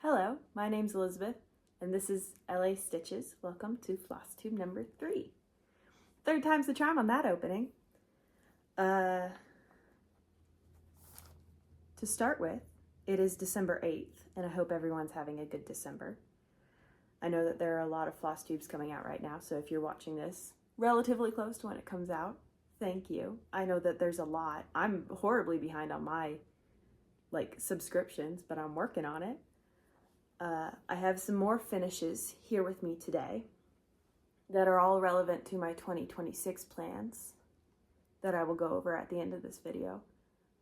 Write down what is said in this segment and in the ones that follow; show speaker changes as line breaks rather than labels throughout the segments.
Hello, my name's Elizabeth, and this is LA Stitches. Welcome to Flosstube number 3. Third time's the charm on that opening. To start with, it is December 8th, and I hope everyone's having a good December. I know that there are a lot of Flosstubes coming out right now, so if you're watching this relatively close to when it comes out, thank you. I know that there's a lot. I'm horribly behind on my subscriptions, but I'm working on it. I have some more finishes here with me today that are all relevant to my 2026 plans that I will go over at the end of this video.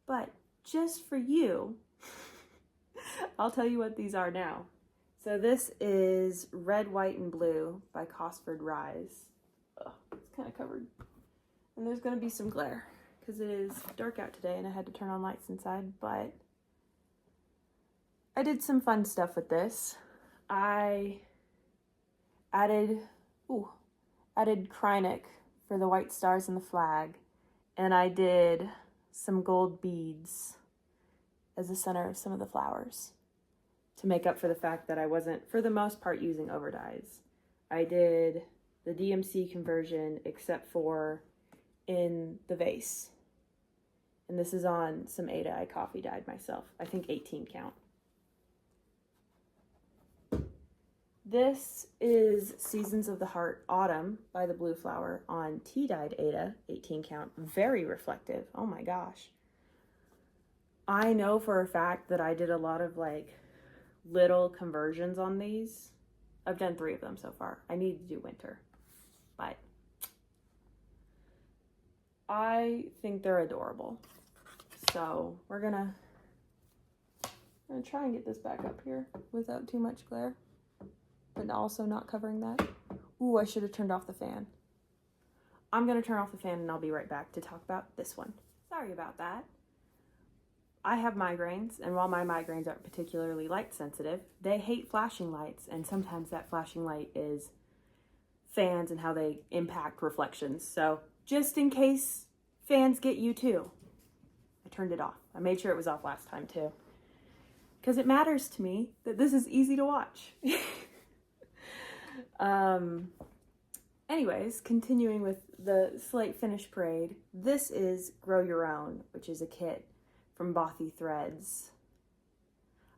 But just for you, I'll tell you what these are now. So this is Red, White, and Blue by Cosford Rise. Ugh, it's kind of covered. And there's going to be some glare because it is dark out today and I had to turn on lights inside, but I did some fun stuff with this. I added Krynic for the white stars and the flag, and I did some gold beads as the center of some of the flowers to make up for the fact that I wasn't, for the most part, using overdyes. I did the DMC conversion except for in the vase. And this is on some Ada I coffee dyed myself. I think 18 count. This is Seasons of the Heart Autumn by the Blue Flower on tea-dyed Ada, 18 count. Very reflective. Oh my gosh. I know for a fact that I did a lot of little conversions on these. I've done 3 of them so far. I need to do winter, but I think they're adorable. So we're gonna try and get this back up here without too much glare, but also not covering that. Ooh, I should have turned off the fan. I'm gonna turn off the fan and I'll be right back to talk about this one. Sorry about that. I have migraines, and while my migraines aren't particularly light sensitive, they hate flashing lights, and sometimes that flashing light is fans and how they impact reflections. So just in case fans get you too, I turned it off. I made sure it was off last time too, because it matters to me that this is easy to watch. Anyways, continuing with the Slate Finish Parade, this is Grow Your Own, which is a kit from Bothy Threads.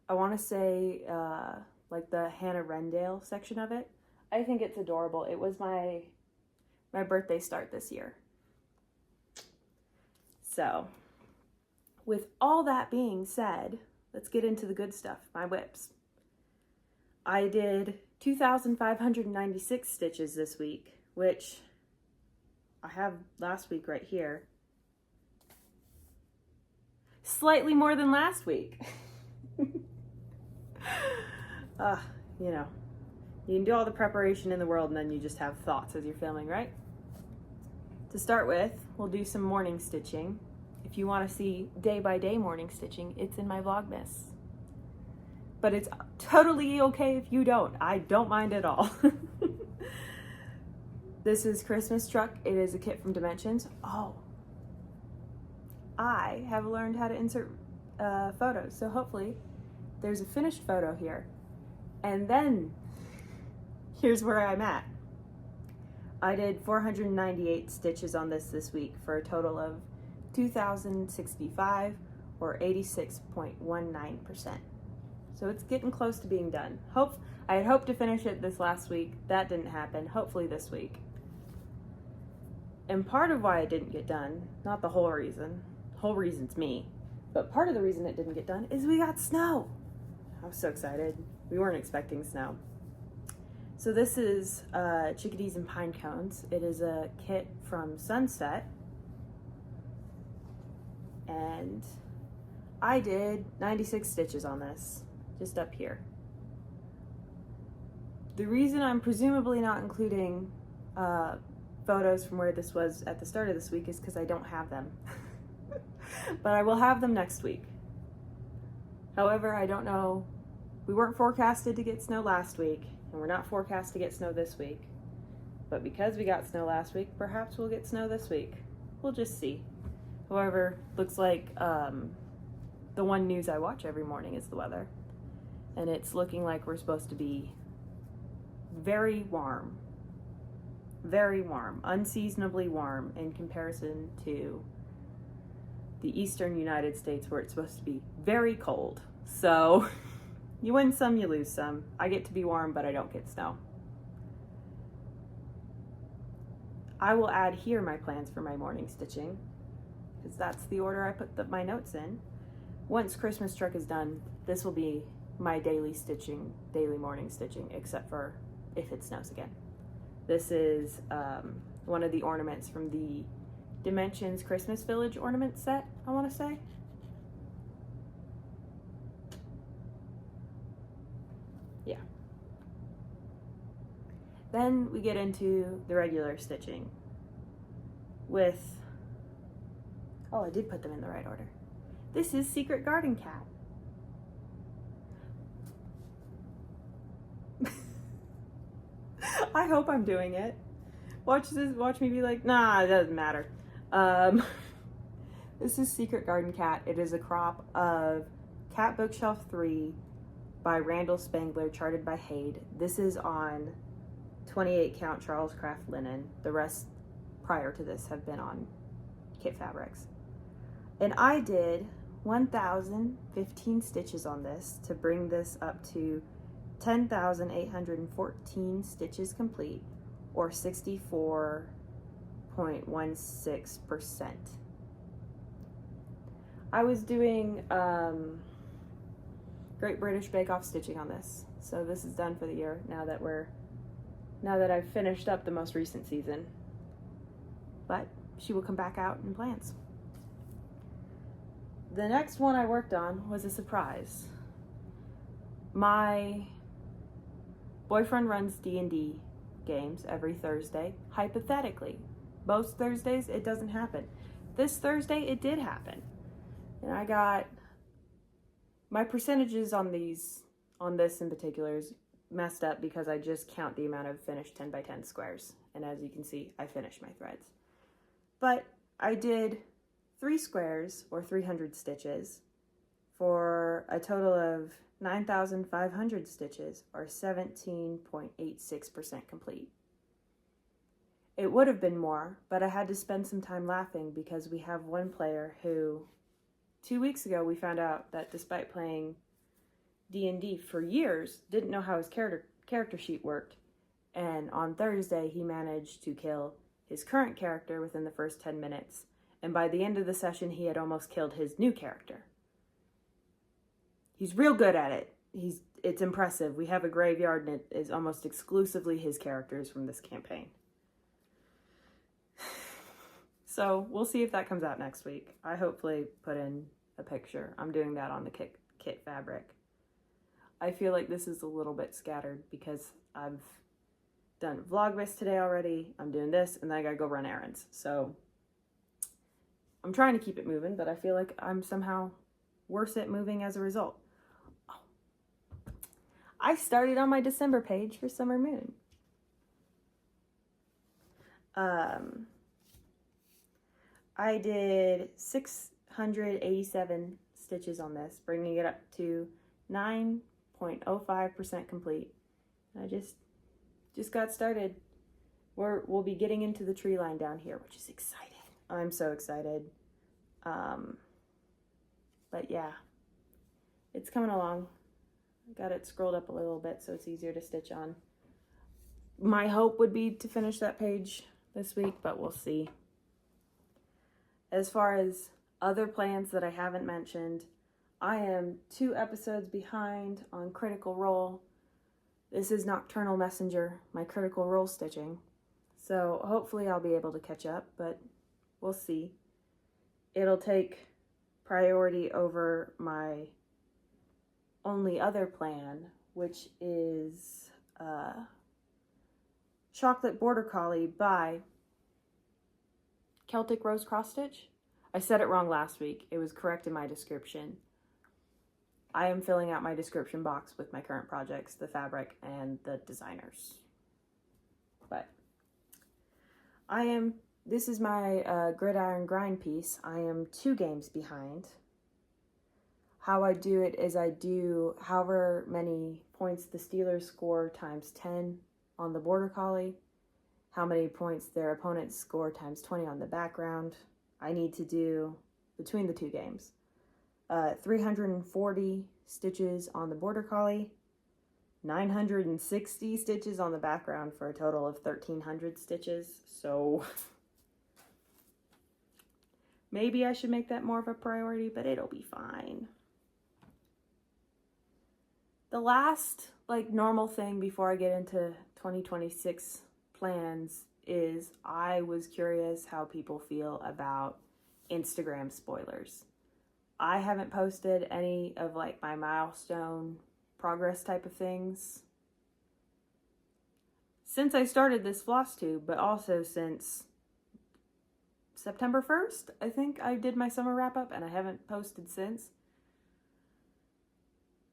I want to say the Hannah Rendale section of it. I think it's adorable. It was my birthday start this year. So with all that being said, let's get into the good stuff, my whips. I did 2,596 stitches this week, which I have last week right here. Slightly more than last week. You can do all the preparation in the world and then you just have thoughts as you're filming, right? To start with, we'll do some morning stitching. If you want to see day-by-day morning stitching, it's in my Vlogmas. But it's totally okay if you don't. I don't mind at all. This is Christmas Truck. It is a kit from Dimensions. Oh, I have learned how to insert photos, so hopefully there's a finished photo here. And then here's where I'm at. I did 498 stitches on this week for a total of 2,065 or 86.19%. So it's getting close to being done. I had hoped to finish it this last week. That didn't happen. Hopefully this week. And part of why it didn't get done, not the whole reason, whole reason's me, but part of the reason it didn't get done is we got snow. I was so excited. We weren't expecting snow. So this is Chickadees and Pinecones. It is a kit from Sunset. And I did 96 stitches on this, just up here. The reason I'm presumably not including photos from where this was at the start of this week is because I don't have them. But I will have them next week. However, I don't know. We weren't forecasted to get snow last week, and we're not forecast to get snow this week. But because we got snow last week, perhaps we'll get snow this week. We'll just see. However, looks like the one news I watch every morning is the weather. and it's looking like we're supposed to be very warm, unseasonably warm in comparison to the eastern United States where it's supposed to be very cold. So you win some, you lose some. I get to be warm, but I don't get snow. I will add here my plans for my morning stitching, because that's the order I put my notes in. Once Christmas truck is done, this will be my daily morning stitching, except for if it snows again. This is one of the ornaments from the Dimensions Christmas Village ornament set, I want to say. Yeah. Then we get into the regular stitching with, oh, I did put them in the right order. This is Secret Garden Cat. I hope I'm doing it. Watch me be like, nah, it doesn't matter. This is Secret Garden Cat. It is a crop of Cat Bookshelf 3 by Randall Spangler, charted by HAED. This is on 28 count Charles Craft linen. The rest prior to this have been on kit fabrics. And I did 1,015 stitches on this to bring this up to 10,814 stitches complete, or 64.16%. I was doing Great British Bake Off stitching on this, so this is done for the year now that I've finished up the most recent season. But she will come back out in plans. The next one I worked on was a surprise. My boyfriend runs D&D games every Thursday, hypothetically. Most Thursdays it doesn't happen. This Thursday it did happen. And I got my percentages on this in particular is messed up because I just count the amount of finished 10 by 10 squares. And as you can see, I finished my threads. But I did 3 squares, or 300 stitches, for a total of 9,500 stitches, or 17.86% complete. It would have been more, but I had to spend some time laughing because we have one player who, 2 weeks ago, we found out that despite playing D&D for years, didn't know how his character sheet worked. And on Thursday, he managed to kill his current character within the first 10 minutes. And by the end of the session, he had almost killed his new character. He's real good at it. It's impressive. We have a graveyard and it is almost exclusively his characters from this campaign. So we'll see if that comes out next week. I hopefully put in a picture. I'm doing that on the kit fabric. I feel like this is a little bit scattered because I've done Vlogmas today already. I'm doing this and then I gotta go run errands. So I'm trying to keep it moving, but I feel like I'm somehow worse at moving as a result. Oh. I started on my December page for Summer Moon. I did 687 stitches on this, bringing it up to 9.05% complete. I just got started. We'll be getting into the tree line down here, which is exciting. I'm so excited. But yeah, it's coming along. Got it scrolled up a little bit so it's easier to stitch on. My hope would be to finish that page this week, but we'll see. As far as other plans that I haven't mentioned, I am 2 episodes behind on Critical Role. This is Nocturnal Messenger, my Critical Role stitching. So hopefully I'll be able to catch up, but we'll see. It'll take priority over my only other plan, which is Chocolate Border Collie by CelticRoseXStitch. I said it wrong last week. It was correct in my description. I am filling out my description box with my current projects, the fabric and the designers. But this is my Gridiron Grind piece. I am 2 games behind. how I do it is I do however many points the Steelers score times 10 on the Border Collie, how many points their opponents score times 20 on the background. I need to do, between the two games, 340 stitches on the Border Collie, 960 stitches on the background for a total of 1,300 stitches. So maybe I should make that more of a priority, but it'll be fine. The last normal thing before I get into 2026 plans is I was curious how people feel about Instagram spoilers. I haven't posted any of my milestone progress type of things since I started this Flosstube, but also since September 1st, I think I did my summer wrap up, and I haven't posted since.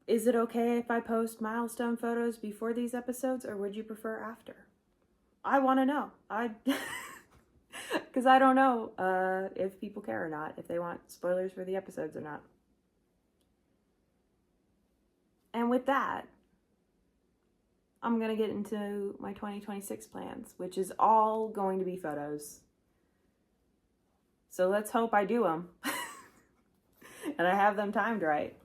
Is it okay if I post milestone photos before these episodes, or would you prefer after? I want to know. Because I don't know if people care or not, if they want spoilers for the episodes or not. And with that, I'm going to get into my 2026 plans, which is all going to be photos. So let's hope I do them. And I have them timed right.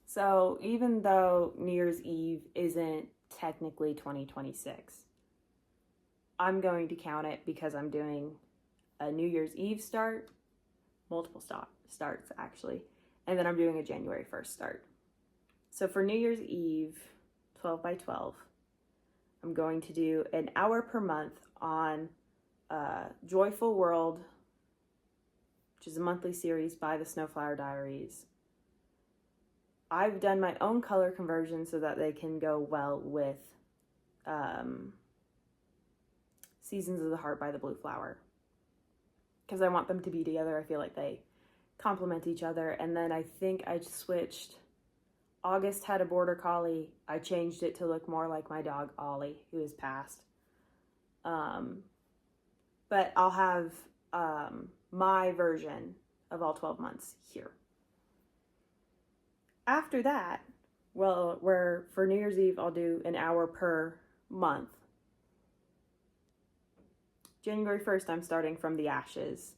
So even though New Year's Eve isn't technically 2026, I'm going to count it because I'm doing a New Year's Eve start, multiple starts actually, and then I'm doing a January 1st start. So for New Year's Eve, 12 by 12, I'm going to do an hour per month on Joyful World, which is a monthly series by the Snowflower Diaries. I've done my own color conversion so that they can go well with Seasons of the Heart by the Blue Flower, because I want them to be together. I feel like they complement each other. And then I think I switched. August had a Border Collie. I changed it to look more like my dog Ollie, who has passed. But I'll have my version of all 12 months here. After that, for New Year's Eve, I'll do an hour per month. January 1st, I'm starting from the Ashes.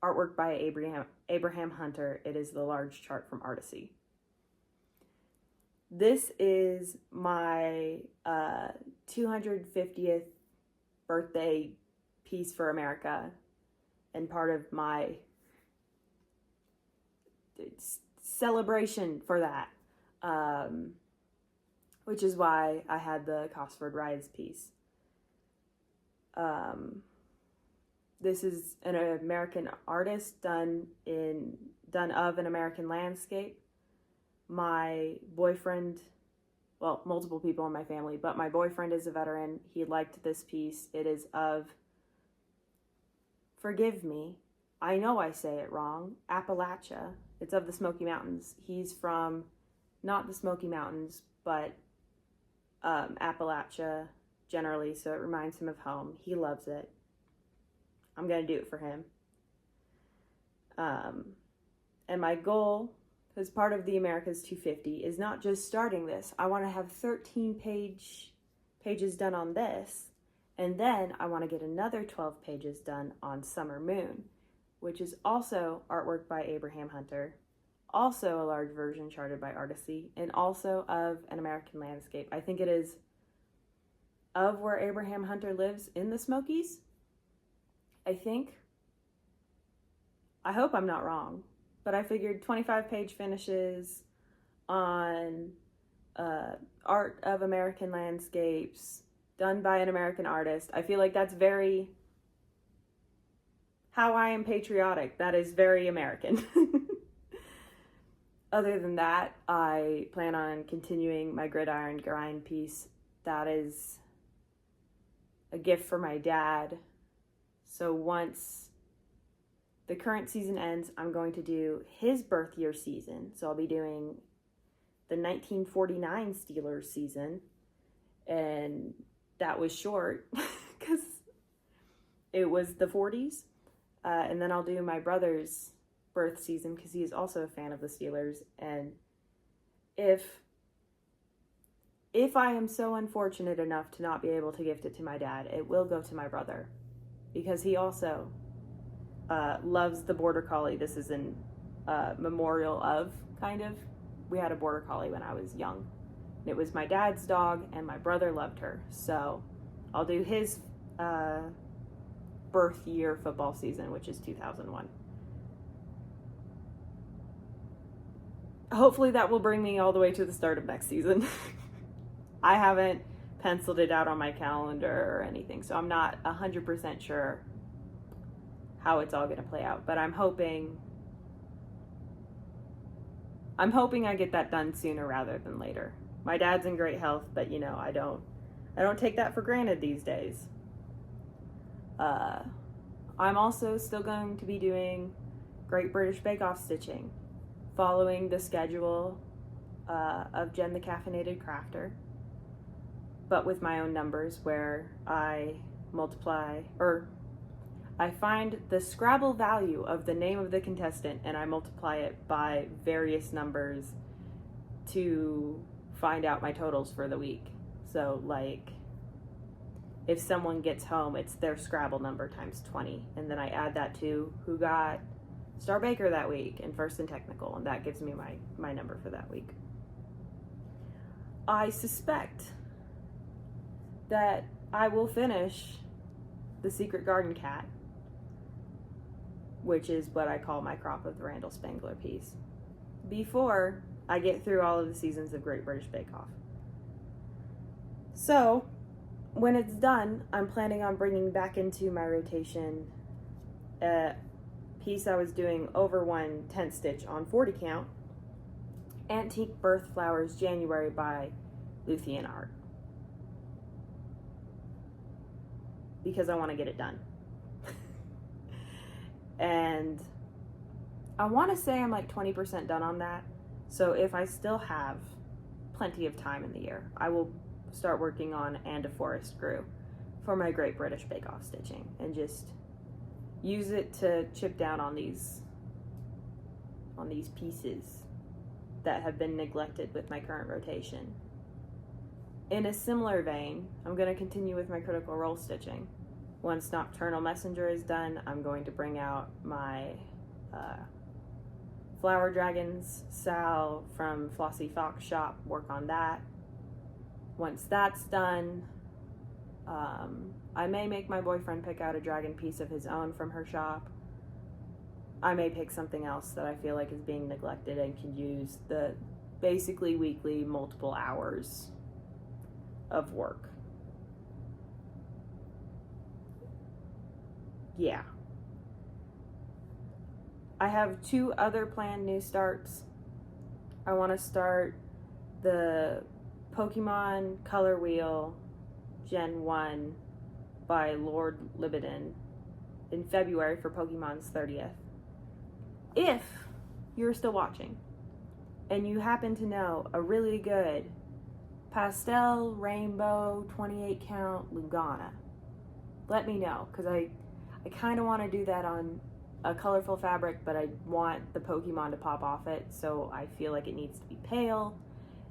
Artwork by Abraham Hunter. It is the large chart from Artecy. This is my 250th birthday piece for America, and part of my celebration for that, which is why I had the Cosford Rides piece. This is an American artist done of an American landscape. My boyfriend, well, multiple people in my family, but my boyfriend is a veteran. He liked this piece. It is of, forgive me, I know I say it wrong, Appalachia. It's of the Smoky Mountains. He's from, not the Smoky Mountains, but Appalachia generally, so it reminds him of home. He loves it. I'm going to do it for him. And my goal, as part of the America's 250, is not just starting this. I want to have 13 pages done on this, and then I want to get another 12 pages done on Summer Moon, which is also artwork by Abraham Hunter, also a large version charted by Artecy, and also of an American landscape. I think it is of where Abraham Hunter lives in the Smokies, I think. I hope I'm not wrong, but I figured 25-page finishes on art of American landscapes done by an American artist. I feel like that's very how I am patriotic. That is very American. Other than that, I plan on continuing my gridiron grind piece. That is a gift for my dad. So once the current season ends, I'm going to do his birth year season. So I'll be doing the 1949 Steelers season. And that was short because it was the 40s. And then I'll do my brother's birth season because he is also a fan of the Steelers. And if I am so unfortunate enough to not be able to gift it to my dad, it will go to my brother because he also loves the Border Collie. This is in memorial of, kind of. We had a Border Collie when I was young. It was my dad's dog, and my brother loved her. So I'll do his birth year football season, which is 2001. Hopefully that will bring me all the way to the start of next season. I haven't penciled it out on my calendar or anything, so I'm not 100% sure how it's all going to play out. But I'm hoping I get that done sooner rather than later. My dad's in great health, but you know, I don't take that for granted these days. I'm also still going to be doing Great British Bake Off stitching, following the schedule of Jen the Caffeinated Crafter, but with my own numbers, where I multiply, or I find the Scrabble value of the name of the contestant and I multiply it by various numbers to find out my totals for the week. So like, if someone gets home, it's their Scrabble number times 20, and then I add that to who got Star Baker that week in First and Technical, and that gives me my number for that week. I suspect that I will finish the Secret Garden Cat, which is what I call my crop of the Randall Spangler piece, before I get through all of the seasons of Great British Bake Off. So when it's done, I'm planning on bringing back into my rotation a piece I was doing over 1 10th stitch on 40 count, Antique Birth Flowers January by Luthien Art, because I want to get it done. And I want to say I'm like 20% done on that. So if I still have plenty of time in the year, I will start working on And a Forest Grew for my Great British Bake Off stitching, and just use it to chip down on these pieces that have been neglected with my current rotation. In a similar vein, I'm going to continue with my Critical Role stitching. Once Nocturnal Messenger is done, I'm going to bring out my Flower Dragons Sal from Flossy Fox Shop, work on that. Once that's done, I may make my boyfriend pick out a dragon piece of his own from her shop. I may pick something else that I feel like is being neglected and can use the basically weekly multiple hours of work. Yeah. I have 2 other planned new starts. I want to start the Pokemon Color Wheel Gen 1 by Lord Libidin in February for Pokemon's 30th. If you're still watching and you happen to know a really good pastel rainbow 28 count Lugana, let me know, because I kind of want to do that on a colorful fabric, but I want the Pokemon to pop off it, so I feel like it needs to be pale,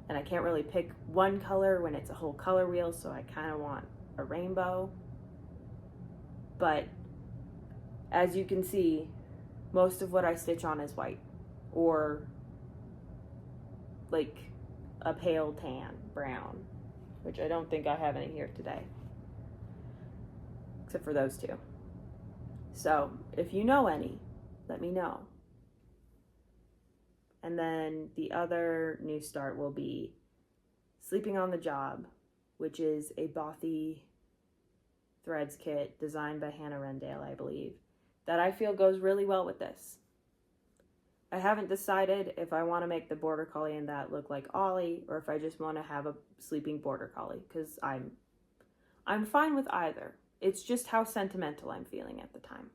and I can't really pick one color when it's a whole color wheel, so I kind of want a rainbow. But as you can see, most of what I stitch on is white, or like a pale tan brown, which I don't think I have any here today, except for those 2. So if you know any, let me know. And then the other new start will be Sleeping on the Job, which is a Bothy threads kit designed by Hannah Rendale, I believe, that I feel goes really well with this. I haven't decided if I want to make the Border Collie in that look like Ollie, or if I just want to have a sleeping Border Collie, because I'm fine with either. It's just how sentimental I'm feeling at the time.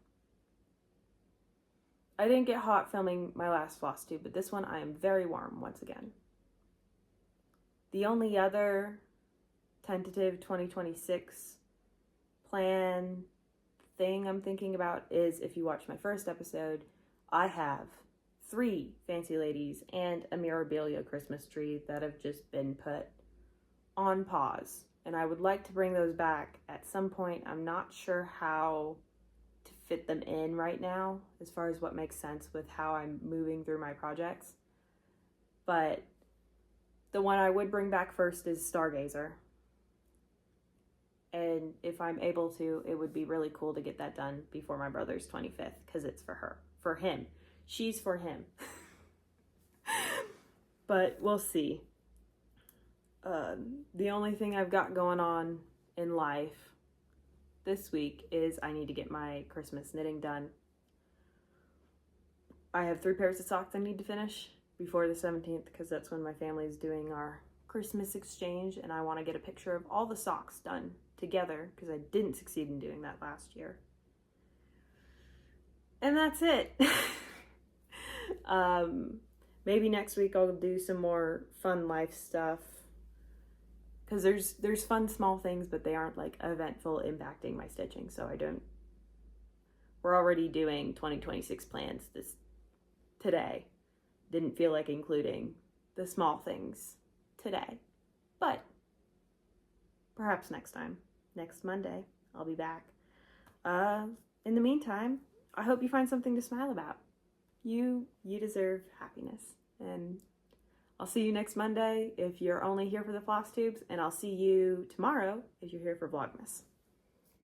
I didn't get hot filming my last Flosstube, but this one I am very warm once again. The only other tentative 2026 plan thing I'm thinking about is, if you watch my first episode, I have 3 Fancy Ladies and a Mirabilia Christmas tree that have just been put on pause. And I would like to bring those back at some point. I'm not sure how to fit them in right now as far as what makes sense with how I'm moving through my projects. But the one I would bring back first is Stargazer. And if I'm able to, it would be really cool to get that done before my brother's 25th, because it's for her. For him. She's for him. But we'll see. The only thing I've got going on in life this week is I need to get my Christmas knitting done. I have 3 pairs of socks I need to finish before the 17th, because that's when my family's doing our Christmas exchange, and I want to get a picture of all the socks done together, because I didn't succeed in doing that last year. And that's it. Maybe next week I'll do some more fun life stuff, because there's fun small things, but they aren't like eventful impacting my stitching. So we're already doing 2026 plans today. Didn't feel like including the small things today, but perhaps next time, next Monday, I'll be back. In the meantime, I hope you find something to smile about. You deserve happiness. And I'll see you next Monday if you're only here for the Flosstubes, and I'll see you tomorrow if you're here for Vlogmas.